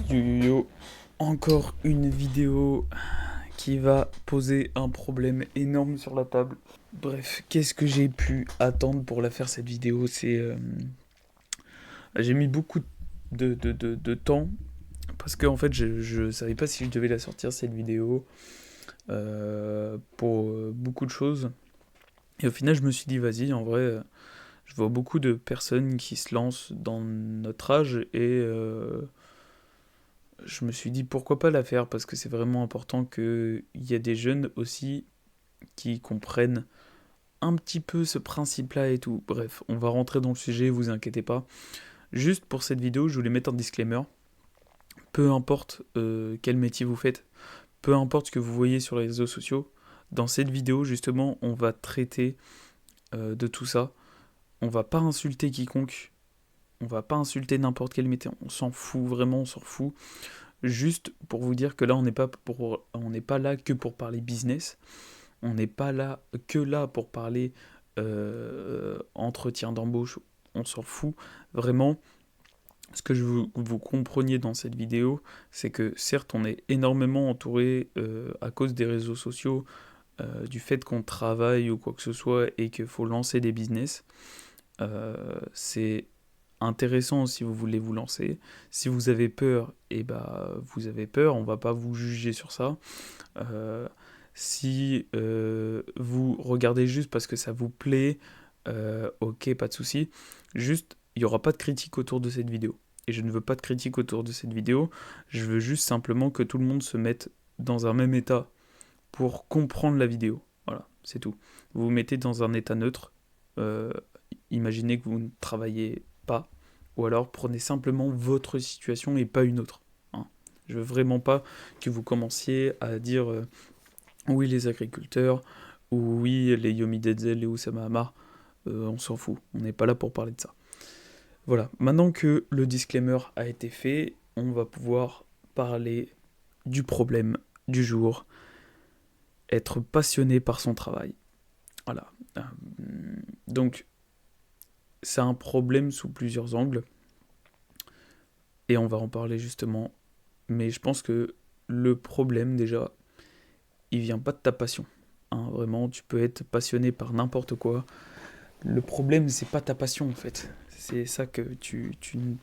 Yo, encore une vidéo qui va poser un problème énorme sur la table. Bref, qu'est-ce que j'ai pu attendre pour la faire cette vidéo. J'ai mis beaucoup de temps parce que en fait je savais pas si je devais la sortir cette vidéo pour beaucoup de choses. Et au final je me suis dit vas-y, en vrai je vois beaucoup de personnes qui se lancent dans notre âge et je me suis dit pourquoi pas la faire parce que c'est vraiment important qu'il y ait des jeunes aussi qui comprennent un petit peu ce principe-là et tout. Bref, on va rentrer dans le sujet, vous inquiétez pas. Juste pour cette vidéo, je voulais mettre un disclaimer. Peu importe quel métier vous faites, peu importe ce que vous voyez sur les réseaux sociaux, dans cette vidéo, justement, on va traiter de tout ça. On va pas insulter quiconque, on va pas insulter n'importe quel métier, on s'en fout, vraiment, on s'en fout. Juste pour vous dire que là, on n'est pas là que pour parler business. On n'est pas là que là pour parler entretien d'embauche. On s'en fout. Vraiment, ce que je veux que vous compreniez dans cette vidéo, c'est que certes, on est énormément entouré à cause des réseaux sociaux, du fait qu'on travaille ou quoi que ce soit et qu'il faut lancer des business. C'est intéressant si vous voulez vous lancer. Si vous avez peur, et bah vous avez peur, on va pas vous juger sur ça. Si vous regardez juste parce que ça vous plaît, ok, pas de souci. Juste, il n'y aura pas de critique autour de cette vidéo. Et je ne veux pas de critique autour de cette vidéo. Je veux juste simplement que tout le monde se mette dans un même état pour comprendre la vidéo. Voilà, c'est tout. Vous vous mettez dans un état neutre. Euh, Imaginez que vous ne travaillez pas. Ou alors prenez simplement votre situation et pas une autre. Hein. Je veux vraiment pas que vous commenciez à dire oui les agriculteurs, ou oui les Yomi Denzel et Oussama Hamar, on s'en fout, on n'est pas là pour parler de ça. Voilà, maintenant que le disclaimer a été fait, on va pouvoir parler du problème du jour, être passionné par son travail. Voilà. Donc, c'est un problème sous plusieurs angles, et on va en parler justement, mais je pense que le problème déjà, il vient pas de ta passion. Hein, vraiment, tu peux être passionné par n'importe quoi. Le problème, c'est pas ta passion en fait. C'est ça que tu ne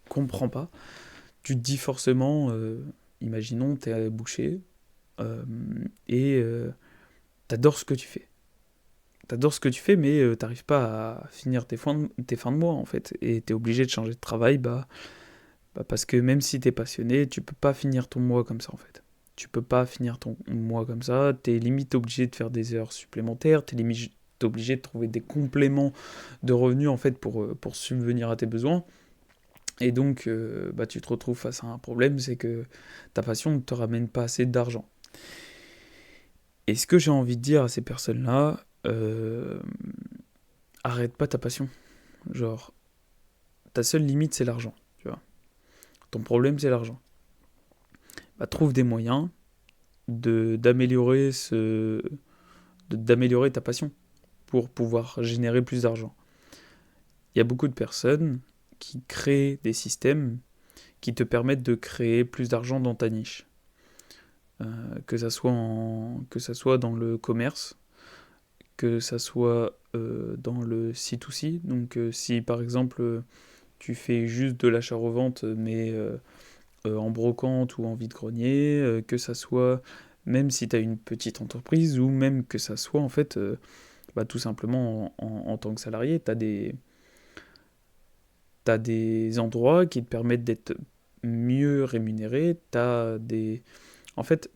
comprends pas. Tu te dis forcément, imaginons, t'es boucher et t'adores ce que tu fais. T'adores ce que tu fais, mais t'arrives pas à finir tes fins de mois en fait. Et t'es obligé de changer de travail, parce que même si t'es passionné, tu peux pas finir ton mois comme ça en fait. Tu peux pas finir ton mois comme ça, t'es limite obligé de faire des heures supplémentaires, t'es limite obligé de trouver des compléments de revenus en fait pour subvenir à tes besoins. Et donc tu te retrouves face à un problème, c'est que ta passion ne te ramène pas assez d'argent. Et ce que j'ai envie de dire à ces personnes-là, arrête pas ta passion. Genre, ta seule limite c'est l'argent, tu vois. Ton problème c'est l'argent. Trouve des moyens d'améliorer d'améliorer ta passion pour pouvoir générer plus d'argent. Il y a beaucoup de personnes qui créent des systèmes qui te permettent de créer plus d'argent dans ta niche. Que ça soit dans le commerce, que ça soit dans le C2C. Donc si par exemple tu fais juste de l'achat-revente mais en brocante ou en vide-grenier, que ça soit même si tu as une petite entreprise ou même que ça soit en fait tout simplement en tant que salarié, t'as des endroits qui te permettent d'être mieux rémunéré, En fait,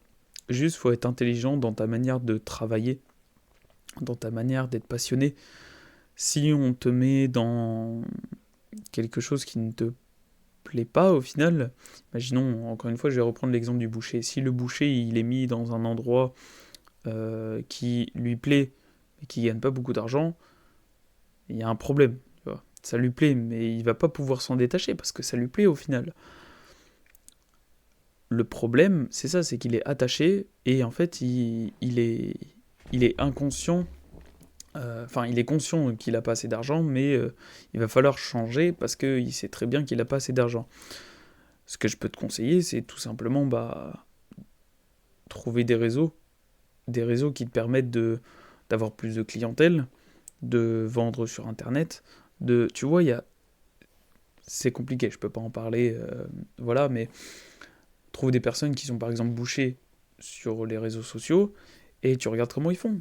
juste faut être intelligent dans ta manière de travailler, dans ta manière d'être passionné. Si on te met dans quelque chose qui ne te plaît pas au final, imaginons, encore une fois, je vais reprendre l'exemple du boucher. Si le boucher, il est mis dans un endroit qui lui plaît, mais qui gagne pas beaucoup d'argent, il y a un problème. Tu vois. Ça lui plaît, mais il va pas pouvoir s'en détacher parce que ça lui plaît au final. Le problème, c'est ça, c'est qu'il est attaché et en fait, il est inconscient. Il est conscient qu'il n'a pas assez d'argent, mais il va falloir changer parce qu'il sait très bien qu'il n'a pas assez d'argent. Ce que je peux te conseiller, c'est tout simplement trouver des réseaux qui te permettent d'avoir plus de clientèle, de vendre sur Internet. Tu vois, c'est compliqué, je peux pas en parler, voilà, mais trouve des personnes qui sont par exemple bouchées sur les réseaux sociaux et tu regardes comment ils font.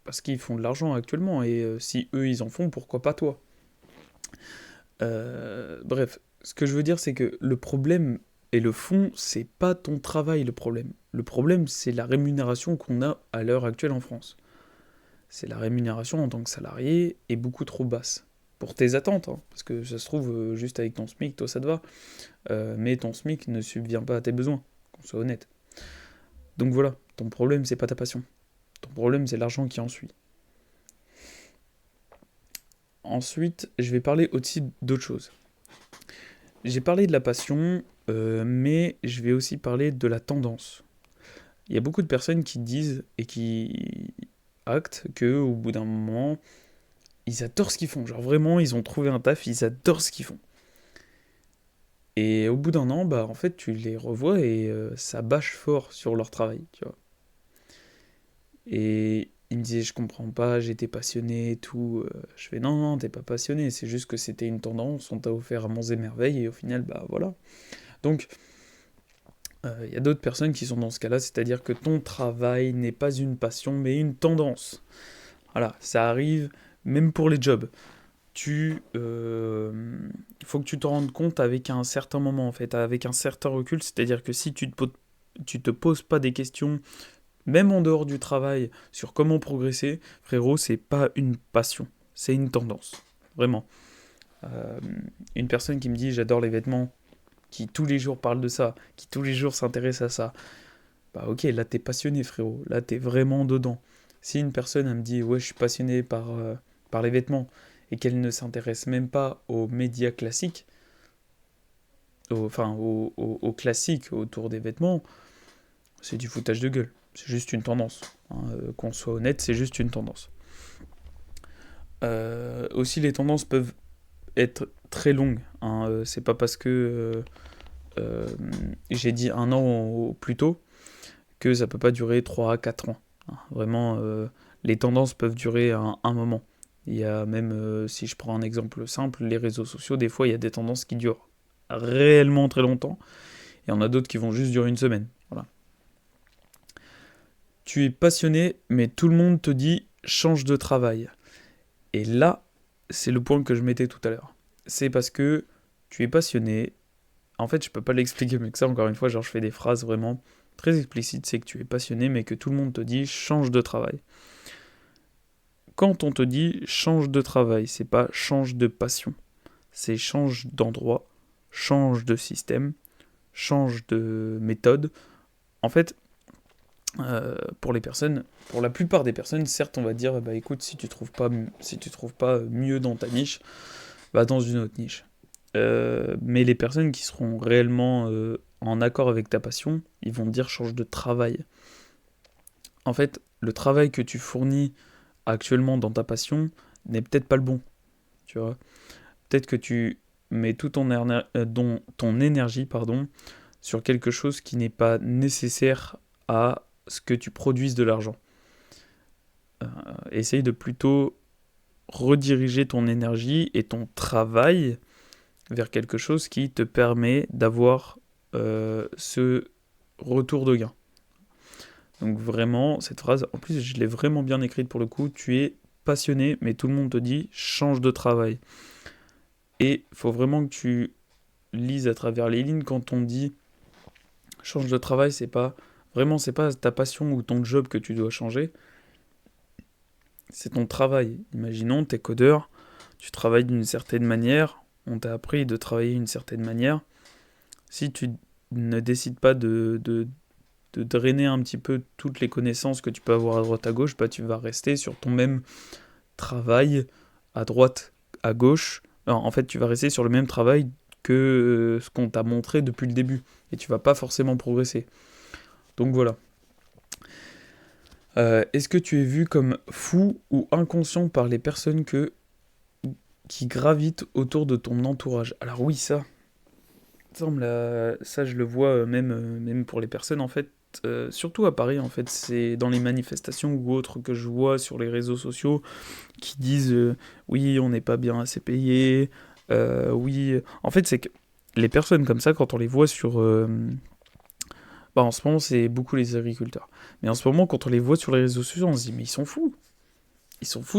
Parce qu'ils font de l'argent actuellement et si eux ils en font, pourquoi pas toi? Bref, ce que je veux dire c'est que le problème et le fond, c'est pas ton travail le problème. Le problème, c'est la rémunération qu'on a à l'heure actuelle en France. C'est la rémunération en tant que salarié est beaucoup trop basse. Pour tes attentes, hein, parce que ça se trouve, juste avec ton SMIC, toi ça te va. Mais ton SMIC ne subvient pas à tes besoins, qu'on soit honnête. Donc voilà, ton problème, c'est pas ta passion. Ton problème, c'est l'argent qui en suit. Ensuite, je vais parler aussi d'autres choses. J'ai parlé de la passion, mais je vais aussi parler de la tendance. Il y a beaucoup de personnes qui disent et qui actent que au bout d'un moment, ils adorent ce qu'ils font. Genre vraiment, ils ont trouvé un taf, ils adorent ce qu'ils font. Et au bout d'un an, en fait, tu les revois et ça bâche fort sur leur travail, tu vois. Et il me disait, je comprends pas, j'étais passionné et tout. Je fais, non, non, t'es pas passionné, c'est juste que c'était une tendance, on t'a offert à monts et merveilles, et au final, voilà. Donc, il y a d'autres personnes qui sont dans ce cas-là, c'est-à-dire que ton travail n'est pas une passion, mais une tendance. Voilà, ça arrive même pour les jobs. Il faut que tu te rendes compte avec un certain moment, en fait, avec un certain recul, c'est-à-dire que si tu te poses pas des questions même en dehors du travail, sur comment progresser, frérot, c'est pas une passion, c'est une tendance. Vraiment. Euh, une personne qui me dit j'adore les vêtements, qui tous les jours parle de ça, qui tous les jours s'intéresse à ça, ok, là t'es passionné, frérot, là t'es vraiment dedans. Si une personne elle me dit ouais, je suis passionné par les vêtements et qu'elle ne s'intéresse même pas aux médias classiques, aux classiques autour des vêtements, c'est du foutage de gueule. C'est juste une tendance. Hein, qu'on soit honnête, c'est juste une tendance. Aussi, les tendances peuvent être très longues. Hein, c'est pas parce que j'ai dit un an plus tôt que ça peut pas durer 3 à 4 ans. Hein, vraiment, les tendances peuvent durer un moment. Il y a même, si je prends un exemple simple, les réseaux sociaux, des fois, il y a des tendances qui durent réellement très longtemps. Et il y en a d'autres qui vont juste durer une semaine. Voilà. Tu es passionné, mais tout le monde te dit change de travail. Et là, c'est le point que je mettais tout à l'heure. C'est parce que tu es passionné. En fait, je peux pas l'expliquer mieux que ça, encore une fois, genre je fais des phrases vraiment très explicites, c'est que tu es passionné, mais que tout le monde te dit change de travail. Quand on te dit change de travail, c'est pas change de passion. C'est change d'endroit, change de système, change de méthode. En fait, pour la plupart des personnes, certes, on va dire, écoute, si tu trouves pas mieux dans ta niche, va dans une autre niche. Mais les personnes qui seront réellement en accord avec ta passion, ils vont te dire change de travail. En fait, le travail que tu fournis actuellement dans ta passion n'est peut-être pas le bon, tu vois. Peut-être que tu mets tout ton énergie, sur quelque chose qui n'est pas nécessaire à ce que tu produises de l'argent. Essaye de plutôt rediriger ton énergie et ton travail vers quelque chose qui te permet d'avoir ce retour de gain. Donc vraiment, cette phrase, en plus je l'ai vraiment bien écrite pour le coup, tu es passionné, mais tout le monde te dit change de travail. Et il faut vraiment que tu lises à travers les lignes quand on dit change de travail, c'est pas ta passion ou ton job que tu dois changer, c'est ton travail. Imaginons, t'es codeur, tu travailles d'une certaine manière, on t'a appris de travailler d'une certaine manière. Si tu ne décides pas de drainer un petit peu toutes les connaissances que tu peux avoir à droite à gauche, tu vas rester sur ton même travail à droite, à gauche. Non, en fait, tu vas rester sur le même travail que ce qu'on t'a montré depuis le début. Et tu vas pas forcément progresser. Donc voilà. Est-ce que tu es vu comme fou ou inconscient par les personnes qui gravitent autour de ton entourage? Alors oui, ça, Ça je le vois même pour les personnes en fait, surtout à Paris en fait, c'est dans les manifestations ou autres que je vois sur les réseaux sociaux qui disent oui on n'est pas bien assez payé, oui, en fait c'est que les personnes comme ça quand on les voit sur, bah en ce moment c'est beaucoup les agriculteurs, mais en ce moment quand on les voit sur les réseaux sociaux on se dit mais ils sont fous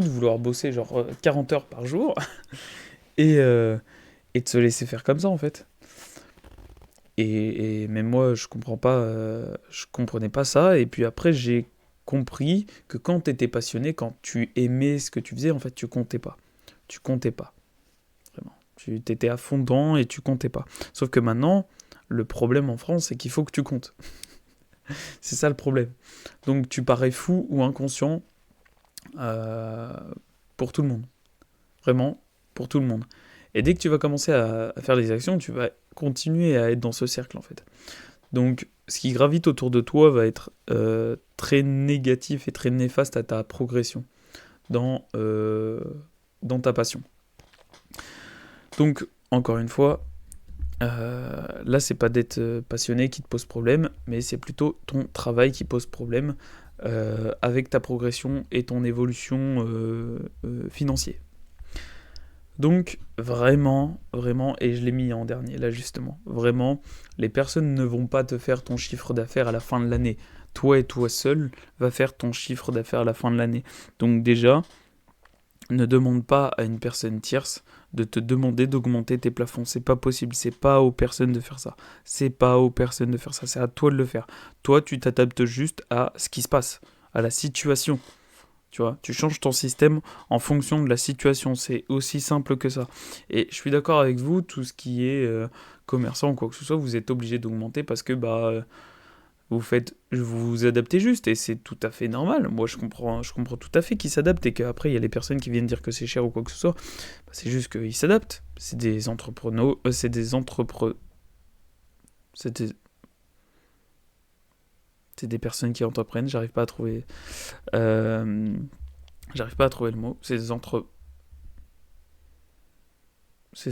de vouloir bosser genre 40 heures par jour et, euh, et de se laisser faire comme ça en fait. Et même moi, je comprenais pas ça. Et puis après, j'ai compris que quand tu étais passionné, quand tu aimais ce que tu faisais, en fait, tu comptais pas. Tu comptais pas, vraiment. Tu t'étais à fond dedans et tu comptais pas. Sauf que maintenant, le problème en France, c'est qu'il faut que tu comptes. C'est ça le problème. Donc tu parais fou ou inconscient euh, pour tout le monde. Vraiment, pour tout le monde. Et dès que tu vas commencer à faire des actions, tu vas continuer à être dans ce cercle, en fait. Donc, ce qui gravite autour de toi va être très négatif et très néfaste à ta progression dans ta passion. Donc, encore une fois, là, c'est pas d'être passionné qui te pose problème, mais c'est plutôt ton travail qui pose problème avec ta progression et ton évolution financière. Donc, vraiment, vraiment, et je l'ai mis en dernier là justement, vraiment, les personnes ne vont pas te faire ton chiffre d'affaires à la fin de l'année. Toi et toi seul va faire ton chiffre d'affaires à la fin de l'année. Donc déjà, ne demande pas à une personne tierce de te demander d'augmenter tes plafonds. C'est pas possible, c'est pas aux personnes de faire ça. C'est pas aux personnes de faire ça, c'est à toi de le faire. Toi, tu t'adaptes juste à ce qui se passe, à la situation. Tu vois, tu changes ton système en fonction de la situation. C'est aussi simple que ça. Et je suis d'accord avec vous, tout ce qui est commerçant ou quoi que ce soit, vous êtes obligé d'augmenter parce que vous vous adaptez juste et c'est tout à fait normal. Moi, je comprends tout à fait qu'ils s'adaptent et qu'après, il y a les personnes qui viennent dire que c'est cher ou quoi que ce soit. Bah, c'est juste qu'ils s'adaptent. C'est des entrepreneurs, c'est des, c'est des personnes qui entreprennent. Euh, j'arrive pas à trouver le mot. Ces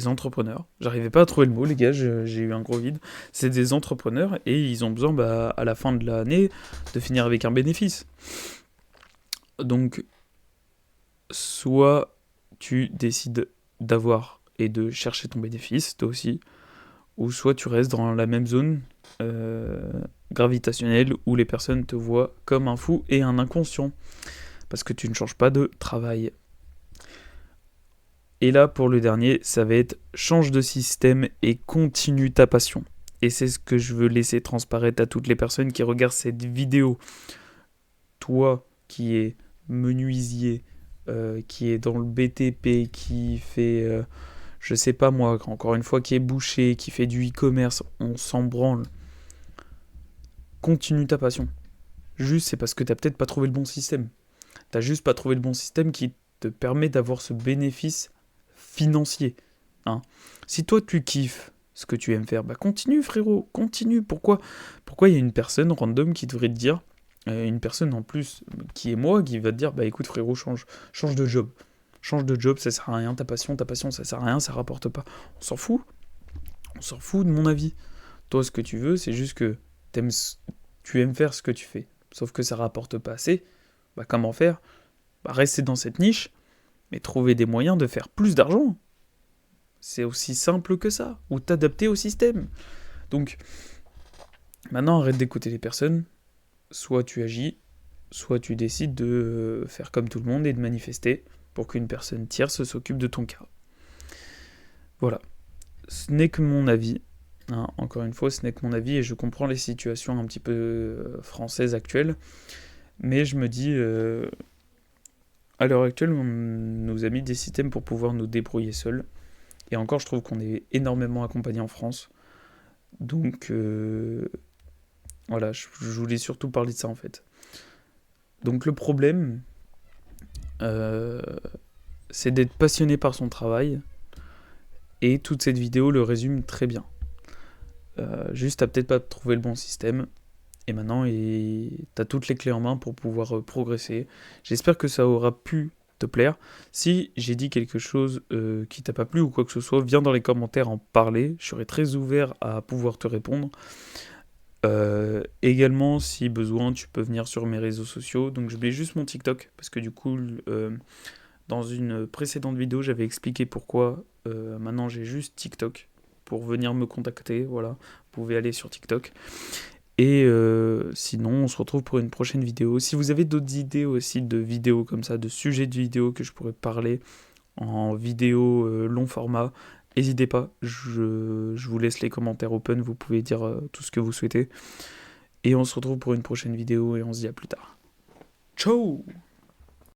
entrepreneurs, j'arrivais pas à trouver le mot, les gars, j'ai eu un gros vide. C'est des entrepreneurs et ils ont besoin, à la fin de l'année, de finir avec un bénéfice. Donc, soit tu décides d'avoir et de chercher ton bénéfice, toi aussi, ou soit tu restes dans la même zone euh, gravitationnelle où les personnes te voient comme un fou et un inconscient, parce que tu ne changes pas de travail. Et là, pour le dernier, ça va être change de système et continue ta passion. Et c'est ce que je veux laisser transparaître à toutes les personnes qui regardent cette vidéo. Toi qui es menuisier, qui est dans le BTP, qui fait, je sais pas moi, encore une fois, qui est boucher, qui fait du e-commerce, on s'en branle. Continue ta passion. Juste, c'est parce que t'as peut-être pas trouvé le bon système. T'as juste pas trouvé le bon système qui te permet d'avoir ce bénéfice financier. Hein. Si toi tu kiffes ce que tu aimes faire, bah continue frérot, continue. Pourquoi il y a une personne random qui devrait te dire, une personne en plus qui est moi, qui va te dire, bah écoute frérot, change de job. Change de job, ça sert à rien, ta passion, ça sert à rien, ça rapporte pas. On s'en fout. On s'en fout de mon avis. Toi, ce que tu veux, c'est juste que t'aimes, tu aimes faire ce que tu fais. Sauf que ça rapporte pas assez. Bah comment faire? Bah rester dans cette niche, mais trouver des moyens de faire plus d'argent. C'est aussi simple que ça. Ou t'adapter au système. Donc, maintenant, arrête d'écouter les personnes. Soit tu agis, soit tu décides de faire comme tout le monde et de manifester pour qu'une personne tierce s'occupe de ton cas. Voilà. Ce n'est que mon avis. Hein, encore une fois, ce n'est que mon avis et je comprends les situations un petit peu françaises actuelles. Mais je me dis, à l'heure actuelle, on nous a mis des systèmes pour pouvoir nous débrouiller seuls. Et encore, je trouve qu'on est énormément accompagné en France. Donc, voilà, je voulais surtout parler de ça en fait. Donc, le problème, euh, c'est d'être passionné par son travail. Et toute cette vidéo le résume très bien. Juste, t'as peut-être pas trouvé le bon système. Et maintenant, t'as toutes les clés en main pour pouvoir progresser. J'espère que ça aura pu te plaire. Si j'ai dit quelque chose qui t'a pas plu ou quoi que ce soit, viens dans les commentaires en parler. Je serai très ouvert à pouvoir te répondre. Également, si besoin, tu peux venir sur mes réseaux sociaux. Donc je mets juste mon TikTok, parce que du coup, dans une précédente vidéo, j'avais expliqué pourquoi maintenant j'ai juste TikTok pour venir me contacter. Voilà, vous pouvez aller sur TikTok. Et sinon, on se retrouve pour une prochaine vidéo. Si vous avez d'autres idées aussi de vidéos comme ça, de sujets de vidéos que je pourrais parler en vidéo long format, n'hésitez pas. Je vous laisse les commentaires open, vous pouvez dire tout ce que vous souhaitez. Et on se retrouve pour une prochaine vidéo et on se dit à plus tard. Ciao!